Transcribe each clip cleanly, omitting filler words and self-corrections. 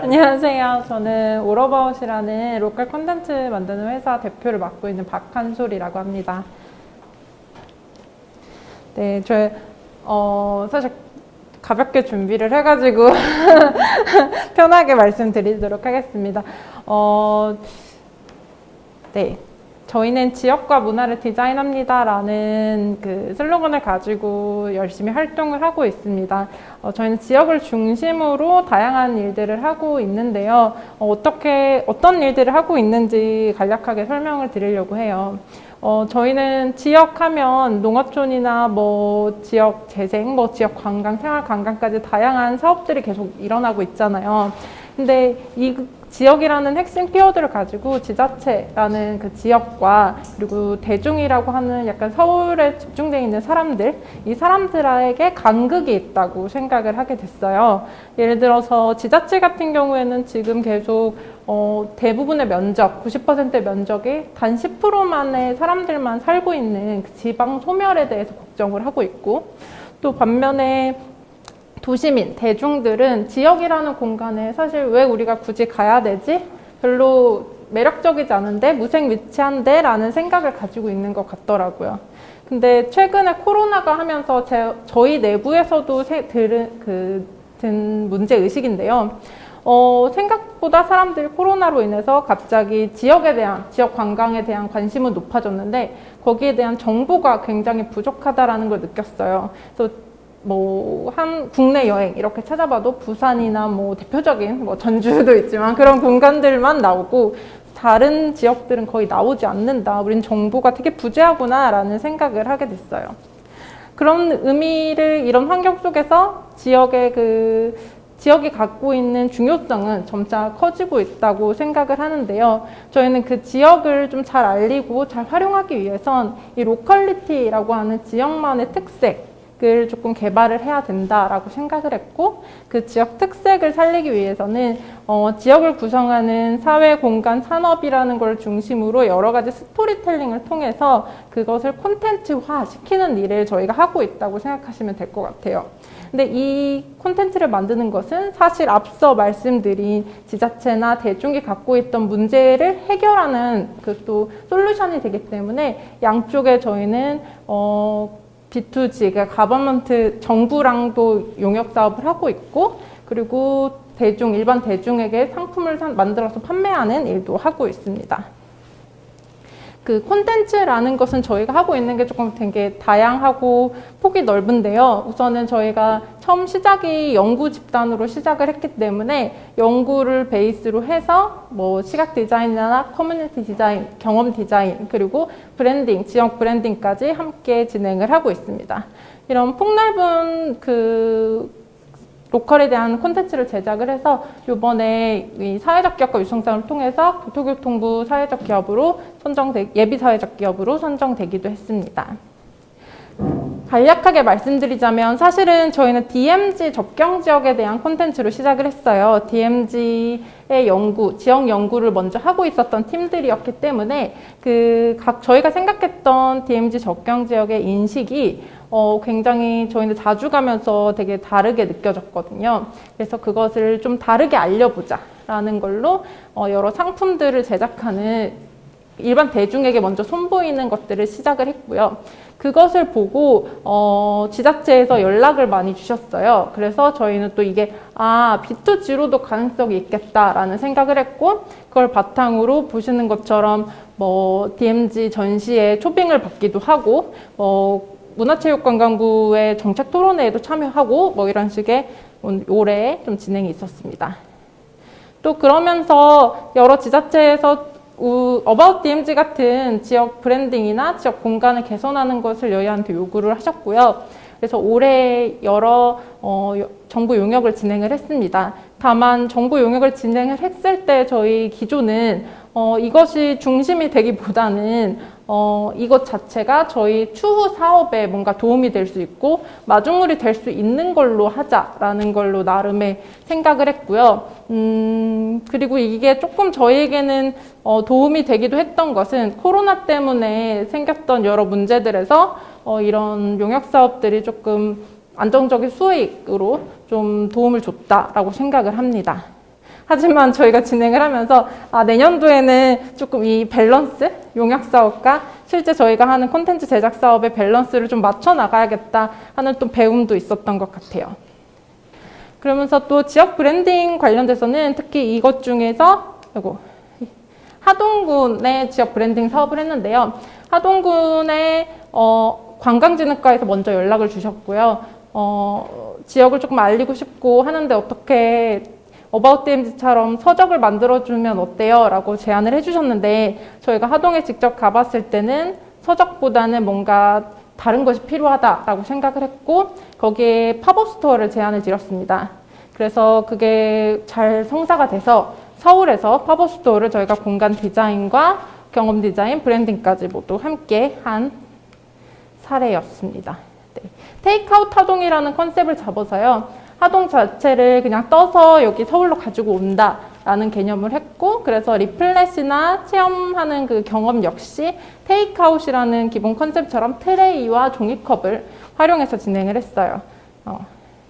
안녕하세요. 저는 올어바웃이라는 로컬 콘텐츠 만드는 회사 대표를 맡고 있는 박한솔이라고 합니다. 네, 사실 가볍게 준비를 해가지고 편하게 말씀드리도록 하겠습니다. 네. 저희는 지역과 문화를 디자인합니다라는 그 슬로건을 가지고 열심히 활동을 하고 있습니다. 저희는 지역을 중심으로 다양한 일들을 하고 있는데요. 어떤 일들을 하고 있는지 간략하게 설명을 드리려고 해요. 저희는 지역하면 농어촌이나 지역 재생, 지역 관광, 생활 관광까지 다양한 사업들이 계속 일어나고 있잖아요. 근데 이 지역이라는 핵심 키워드를 가지고 지자체라는 그 지역과 그리고 대중이라고 하는 약간 서울에 집중되어 있는 사람들, 이 사람들에게 간극이 있다고 생각을 하게 됐어요. 예를 들어서 지자체 같은 경우에는 지금 계속 대부분의 면적, 90%의 면적이 단 10%만의 사람들만 살고 있는 그 지방 소멸에 대해서 걱정을 하고 있고, 또 반면에 도시민, 대중들은 지역이라는 공간에 사실 왜 우리가 굳이 가야 되지? 별로 매력적이지 않은데, 무색무취한데? 라는 생각을 가지고 있는 것 같더라고요. 근데 최근에 코로나가 하면서 저희 내부에서도 든 문제의식인데요. 생각보다 사람들이 코로나로 인해서 갑자기 지역 관광에 대한 관심은 높아졌는데, 거기에 대한 정보가 굉장히 부족하다라는 걸 느꼈어요. 그래서 국내 여행 이렇게 찾아봐도 부산이나 대표적인 전주도 있지만 그런 공간들만 나오고 다른 지역들은 거의 나오지 않는다. 우린 정보가 되게 부재하구나 라는 생각을 하게 됐어요. 그런 이런 환경 속에서 지역이 갖고 있는 중요성은 점차 커지고 있다고 생각을 하는데요. 저희는 그 지역을 좀 잘 알리고 잘 활용하기 위해선 이 로컬리티라고 하는 지역만의 특색을 조금 개발을 해야 된다라고 생각을 했고, 그 지역 특색을 살리기 위해서는 지역을 구성하는 사회, 공간, 산업이라는 걸 중심으로 여러 가지 스토리텔링을 통해서 그것을 콘텐츠화 시키는 일을 저희가 하고 있다고 생각하시면 될 것 같아요. 근데 이 콘텐츠를 만드는 것은 사실 앞서 말씀드린 지자체나 대중이 갖고 있던 문제를 해결하는 그 또 솔루션이 되기 때문에 양쪽에 저희는 B2G, 그러니까 가버먼트, 정부랑도 용역 사업을 하고 있고, 그리고 일반 대중에게 상품을 만들어서 판매하는 일도 하고 있습니다. 그 콘텐츠라는 것은 저희가 하고 있는 게 조금 되게 다양하고 폭이 넓은데요. 우선은 저희가 처음 시작이 연구 집단으로 시작을 했기 때문에 연구를 베이스로 해서 시각 디자인이나 커뮤니티 디자인, 경험 디자인, 그리고 브랜딩, 지역 브랜딩까지 함께 진행을 하고 있습니다. 이런 폭넓은 로컬에 대한 콘텐츠를 제작을 해서 이번에 이 사회적 기업과 유통상을 통해서 국토교통부 사회적 기업으로 예비 사회적 기업으로 선정되기도 했습니다. 간략하게 말씀드리자면 사실은 저희는 DMZ 접경 지역에 대한 콘텐츠로 시작을 했어요. DMZ의 지역 연구를 먼저 하고 있었던 팀들이었기 때문에 저희가 생각했던 DMZ 접경 지역의 인식이 굉장히 저희는 자주 가면서 되게 다르게 느껴졌거든요. 그래서 그것을 좀 다르게 알려보자 라는 걸로 여러 상품들을 제작하는 일반 대중에게 먼저 선보이는 것들을 시작을 했고요. 그것을 보고 지자체에서 연락을 많이 주셨어요. 그래서 저희는 또 이게 B2G로도 가능성이 있겠다라는 생각을 했고, 그걸 바탕으로 보시는 것처럼 DMZ 전시에 초빙을 받기도 하고, 문화체육관광부의 정책 토론회에도 참여하고 이런 식의 올해 좀 진행이 있었습니다. 또 그러면서 여러 지자체에서 About DMZ 같은 지역 브랜딩이나 지역 공간을 개선하는 것을 저희한테 요구를 하셨고요. 그래서 올해 여러 정부 용역을 진행을 했습니다. 다만 정부 용역을 진행을 했을 때 저희 기조는 이것이 중심이 되기보다는 이것 자체가 저희 추후 사업에 뭔가 도움이 될 수 있고 마중물이 될 수 있는 걸로 하자라는 걸로 나름의 생각을 했고요. 그리고 이게 조금 저희에게는 도움이 되기도 했던 것은 코로나 때문에 생겼던 여러 문제들에서 이런 용역 사업들이 조금 안정적인 수익으로 좀 도움을 줬다라고 생각을 합니다. 하지만 저희가 진행을 하면서 내년도에는 조금 이 밸런스, 용역 사업과 실제 저희가 하는 콘텐츠 제작 사업의 밸런스를 좀 맞춰 나가야겠다 하는 또 배움도 있었던 것 같아요. 그러면서 또 지역 브랜딩 관련돼서는 특히 이것 중에서 하동군의 지역 브랜딩 사업을 했는데요. 하동군의 관광진흥과에서 먼저 연락을 주셨고요. 지역을 조금 알리고 싶고 하는데 어떻게 어바웃 DMZ처럼 서적을 만들어주면 어때요? 라고 제안을 해주셨는데 저희가 하동에 직접 가봤을 때는 서적보다는 뭔가 다른 것이 필요하다라고 생각을 했고 거기에 팝업 스토어를 제안을 드렸습니다. 그래서 그게 잘 성사가 돼서 서울에서 팝업 스토어를 저희가 공간 디자인과 경험 디자인, 브랜딩까지 모두 함께 한 사례였습니다. 네. 테이크아웃 하동이라는 컨셉을 잡아서요. 하동 자체를 그냥 떠서 여기 서울로 가지고 온다라는 개념을 했고 그래서 리플렛이나 체험하는 그 경험 역시 테이크아웃이라는 기본 컨셉처럼 트레이와 종이컵을 활용해서 진행을 했어요.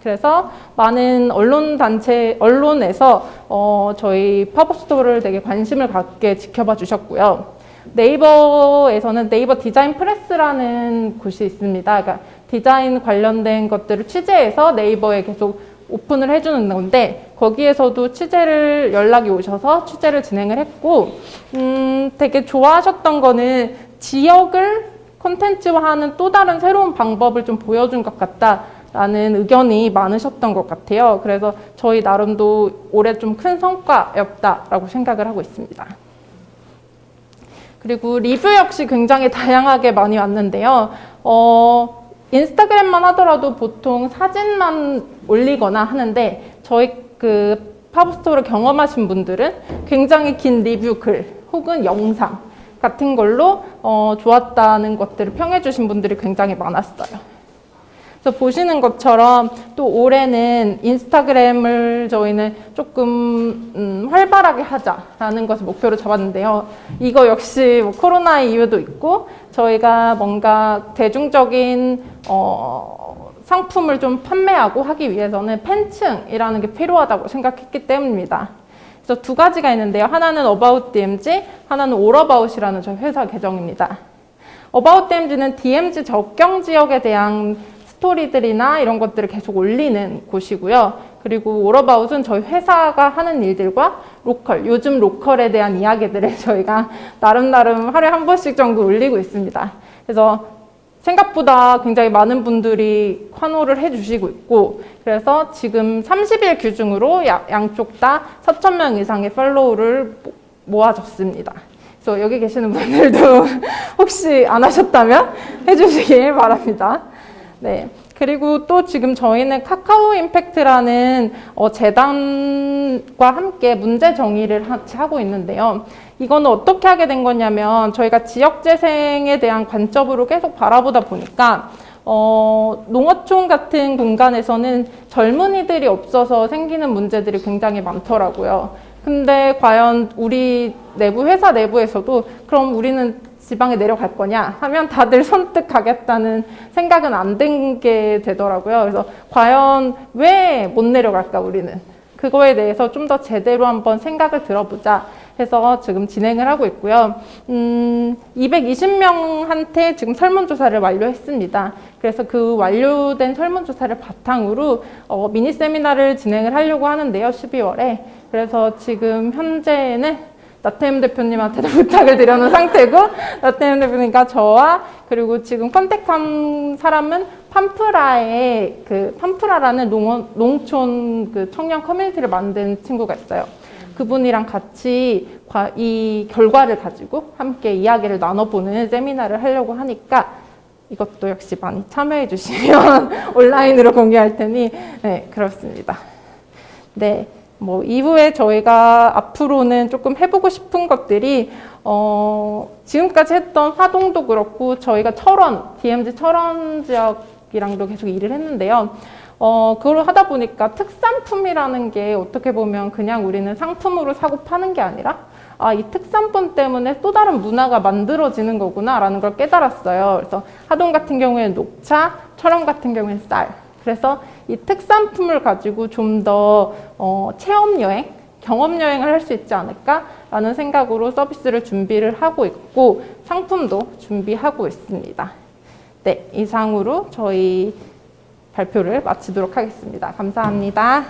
그래서 많은 언론에서 저희 팝업 스토어를 되게 관심을 갖게 지켜봐 주셨고요. 네이버에서는 네이버 디자인 프레스라는 곳이 있습니다. 그러니까 디자인 관련된 것들을 취재해서 네이버에 계속 오픈을 해주는 건데 거기에서도 연락이 오셔서 취재를 진행을 했고 되게 좋아하셨던 거는 지역을 콘텐츠화하는 또 다른 새로운 방법을 좀 보여준 것 같다라는 의견이 많으셨던 것 같아요. 그래서 저희 나름도 올해 좀 큰 성과였다라고 생각을 하고 있습니다. 그리고 리뷰 역시 굉장히 다양하게 많이 왔는데요. 인스타그램만 하더라도 보통 사진만 올리거나 하는데 저희 그 팝업스토어를 경험하신 분들은 굉장히 긴 리뷰 글 혹은 영상 같은 걸로 좋았다는 것들을 평해 주신 분들이 굉장히 많았어요. 그래서 보시는 것처럼 또 올해는 인스타그램을 저희는 조금 활발하게 하자라는 것을 목표로 잡았는데요. 이거 역시 뭐 코로나의 이유도 있고 저희가 뭔가 대중적인 상품을 좀 판매하고 하기 위해서는 팬층이라는 게 필요하다고 생각했기 때문입니다. 그래서 두 가지가 있는데요. 하나는 어바웃 DMZ, 하나는 올어바웃이라는 저희 회사 계정입니다. 어바웃 DMZ는 DMZ 접경 지역에 대한 스토리들이나 이런 것들을 계속 올리는 곳이고요. 그리고 올어바웃은 저희 회사가 하는 일들과 요즘 로컬에 대한 이야기들을 저희가 나름 하루에 한 번씩 정도 올리고 있습니다. 그래서 생각보다 굉장히 많은 분들이 환호를 해주시고 있고 그래서 지금 30일 기준으로 양쪽 다 4,000명 이상의 팔로우를 모아줬습니다. 그래서 여기 계시는 분들도 혹시 안 하셨다면 해주시길 바랍니다. 네. 그리고 또 지금 저희는 카카오 임팩트라는 재단과 함께 문제 정의를 하고 있는데요. 이거는 어떻게 하게 된 거냐면 저희가 지역재생에 대한 관점으로 계속 바라보다 보니까 농어촌 같은 공간에서는 젊은이들이 없어서 생기는 문제들이 굉장히 많더라고요. 근데 과연 우리 회사 내부에서도 그럼 우리는 지방에 내려갈 거냐 하면 다들 선뜻 가겠다는 생각은 안 든 게 되더라고요. 그래서 과연 왜 못 내려갈까 우리는 그거에 대해서 좀 더 제대로 한번 생각을 들어보자 해서 지금 진행을 하고 있고요. 220명한테 지금 설문조사를 완료했습니다. 그래서 그 완료된 설문조사를 바탕으로 미니 세미나를 진행을 하려고 하는데요. 12월에. 그래서 지금 현재는 나태임 대표님한테도 부탁을 드려놓은 상태고 나태임 대표님과 저와 그리고 지금 컨택한 사람은 판프라라는 농촌 그 청년 커뮤니티를 만든 친구가 있어요. 그분이랑 같이 이 결과를 가지고 함께 이야기를 나눠보는 세미나를 하려고 하니까 이것도 역시 많이 참여해 주시면 온라인으로 공개할 테니 네, 그렇습니다. 네. 뭐 이후에 저희가 앞으로는 조금 해보고 싶은 것들이 지금까지 했던 화동도 그렇고 저희가 DMZ 철원 지역이랑도 계속 일을 했는데요. 그걸 하다 보니까 특산품이라는 게 어떻게 보면 그냥 우리는 상품으로 사고 파는 게 아니라 이 특산품 때문에 또 다른 문화가 만들어지는 거구나 라는 걸 깨달았어요. 그래서 하동 같은 경우에는 녹차, 철원 같은 경우에는 쌀. 그래서 이 특산품을 가지고 좀 더 체험여행, 경험 여행을 할 수 있지 않을까라는 생각으로 서비스를 준비를 하고 있고 상품도 준비하고 있습니다. 네, 이상으로 저희 발표를 마치도록 하겠습니다. 감사합니다.